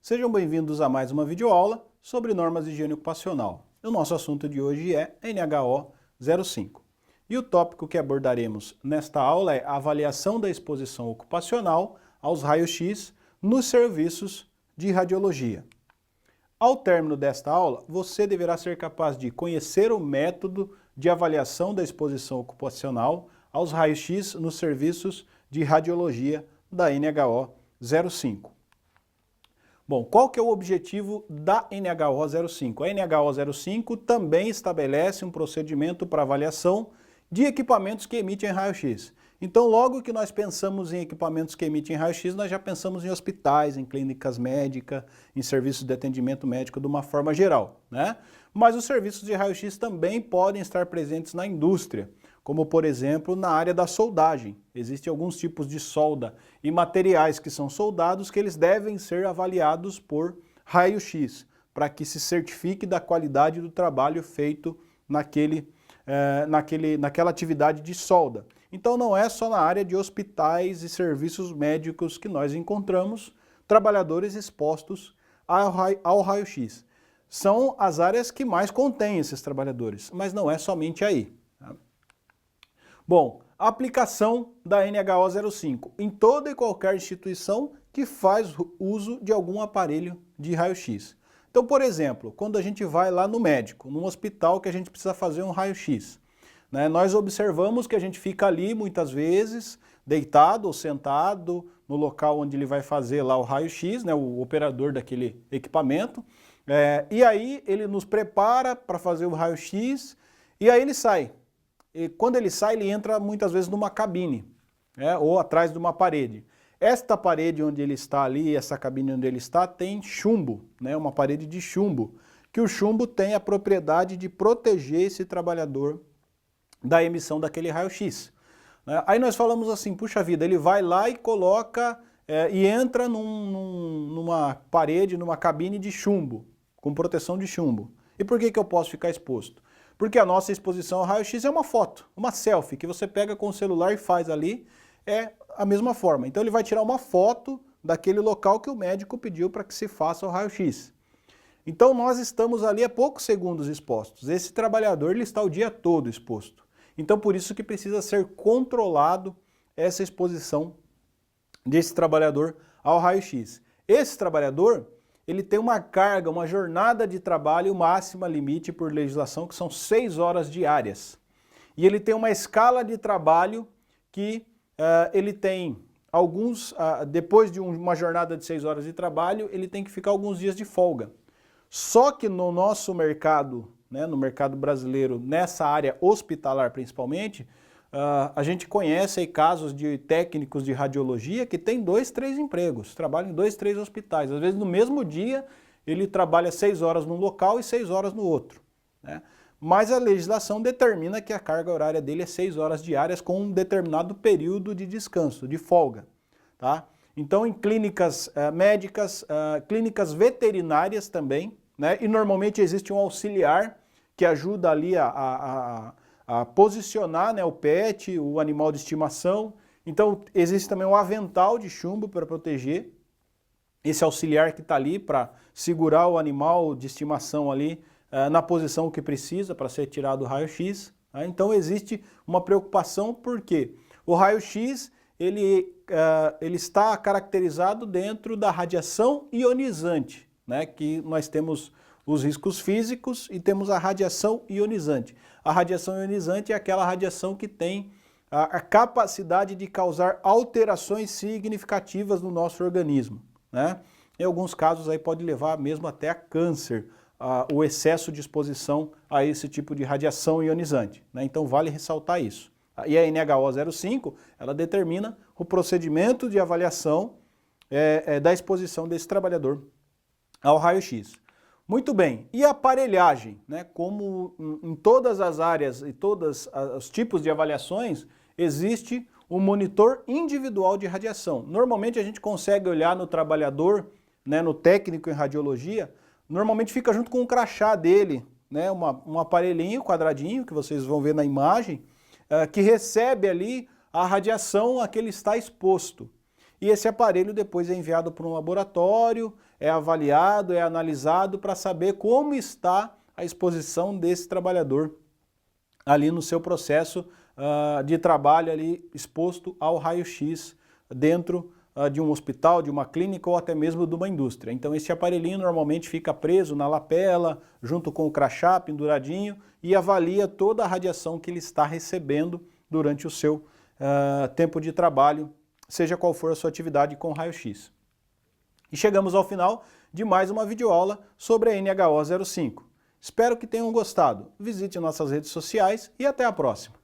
Sejam bem-vindos a mais uma videoaula sobre normas de higiene ocupacional. O nosso assunto de hoje é NHO 05. E o tópico que abordaremos nesta aula é a avaliação da exposição ocupacional aos raios-x nos serviços de radiologia. Ao término desta aula, você deverá ser capaz de conhecer o método de avaliação da exposição ocupacional aos raios-x nos serviços de radiologia da NHO 05. Bom, qual que é o objetivo da NHO 05? A NHO 05 também estabelece um procedimento para avaliação de equipamentos que emitem raio-x. Então, logo que nós pensamos em equipamentos que emitem raio-x, nós já pensamos em hospitais, em clínicas médicas, em serviços de atendimento médico de uma forma geral, né? Mas os serviços de raio-x também podem estar presentes na indústria, como por exemplo na área da soldagem. Existem alguns tipos de solda e materiais que são soldados que eles devem ser avaliados por raio-x, para que se certifique da qualidade do trabalho feito naquela atividade de solda. Então não é só na área de hospitais e serviços médicos que nós encontramos trabalhadores expostos ao raio-x. São as áreas que mais contêm esses trabalhadores, mas não é somente aí. Bom, a aplicação da NHO 05 em toda e qualquer instituição que faz uso de algum aparelho de raio-x. Então, por exemplo, quando a gente vai lá no médico, num hospital que a gente precisa fazer um raio-x, né, nós observamos que a gente fica ali muitas vezes deitado ou sentado no local onde ele vai fazer lá o raio-x, né, o operador daquele equipamento, e aí ele nos prepara para fazer o raio-x e aí ele sai. E quando ele sai, ele entra muitas vezes numa cabine, ou atrás de uma parede. Esta parede onde ele está ali, essa cabine onde ele está, tem chumbo, né, uma parede de chumbo, que o chumbo tem a propriedade de proteger esse trabalhador da emissão daquele raio-x. Aí nós falamos assim, puxa vida, ele vai lá e coloca e entra numa parede, numa cabine de chumbo, com proteção de chumbo. E por que eu posso ficar exposto? Porque a nossa exposição ao raio-x é uma foto, uma selfie, que você pega com o celular e faz ali, é a mesma forma. Então ele vai tirar uma foto daquele local que o médico pediu para que se faça o raio-x. Então nós estamos ali a poucos segundos expostos. Esse trabalhador ele está o dia todo exposto. Então por isso que precisa ser controlado essa exposição desse trabalhador ao raio-x. Esse trabalhador ele tem uma carga, uma jornada de trabalho máxima limite por legislação, que são 6 horas diárias. E ele tem uma escala de trabalho que ele tem depois de uma jornada de 6 horas de trabalho, ele tem que ficar alguns dias de folga. Só que no nosso mercado, né, no mercado brasileiro, nessa área hospitalar principalmente, a gente conhece aí casos de técnicos de radiologia que têm 2, 3 empregos, trabalham em 2, 3 hospitais. Às vezes no mesmo dia ele trabalha 6 horas num local e 6 horas no outro, né? Mas a legislação determina que a carga horária dele é 6 horas diárias com um determinado período de descanso, de folga, tá? Então em clínicas médicas, clínicas veterinárias também, né? E normalmente existe um auxiliar que ajuda ali a posicionar, né, o pet, o animal de estimação. Então existe também um avental de chumbo para proteger esse auxiliar que está ali para segurar o animal de estimação ali na posição que precisa para ser tirado o raio-x. Então existe uma preocupação porque o raio-x ele está caracterizado dentro da radiação ionizante, né, que nós temos os riscos físicos e temos a radiação ionizante. A radiação ionizante é aquela radiação que tem a capacidade de causar alterações significativas no nosso organismo, né? Em alguns casos aí pode levar mesmo até a câncer, o excesso de exposição a esse tipo de radiação ionizante, né? Então vale ressaltar isso. E a NHO 05, ela determina o procedimento de avaliação da exposição desse trabalhador ao raio-x. Muito bem, e a aparelhagem, né? Como em todas as áreas e todos os tipos de avaliações, existe um monitor individual de radiação. Normalmente a gente consegue olhar no trabalhador, né, no técnico em radiologia, normalmente fica junto com o crachá dele, né, um aparelhinho quadradinho, que vocês vão ver na imagem, que recebe ali a radiação a que ele está exposto. E esse aparelho depois é enviado para um laboratório, é avaliado, é analisado para saber como está a exposição desse trabalhador ali no seu processo de trabalho ali exposto ao raio-x dentro de um hospital, de uma clínica ou até mesmo de uma indústria. Então esse aparelhinho normalmente fica preso na lapela, junto com o crachá penduradinho e avalia toda a radiação que ele está recebendo durante o seu tempo de trabalho, seja qual for a sua atividade com raio-x. E chegamos ao final de mais uma videoaula sobre a NHO 05. Espero que tenham gostado. Visite nossas redes sociais e até a próxima.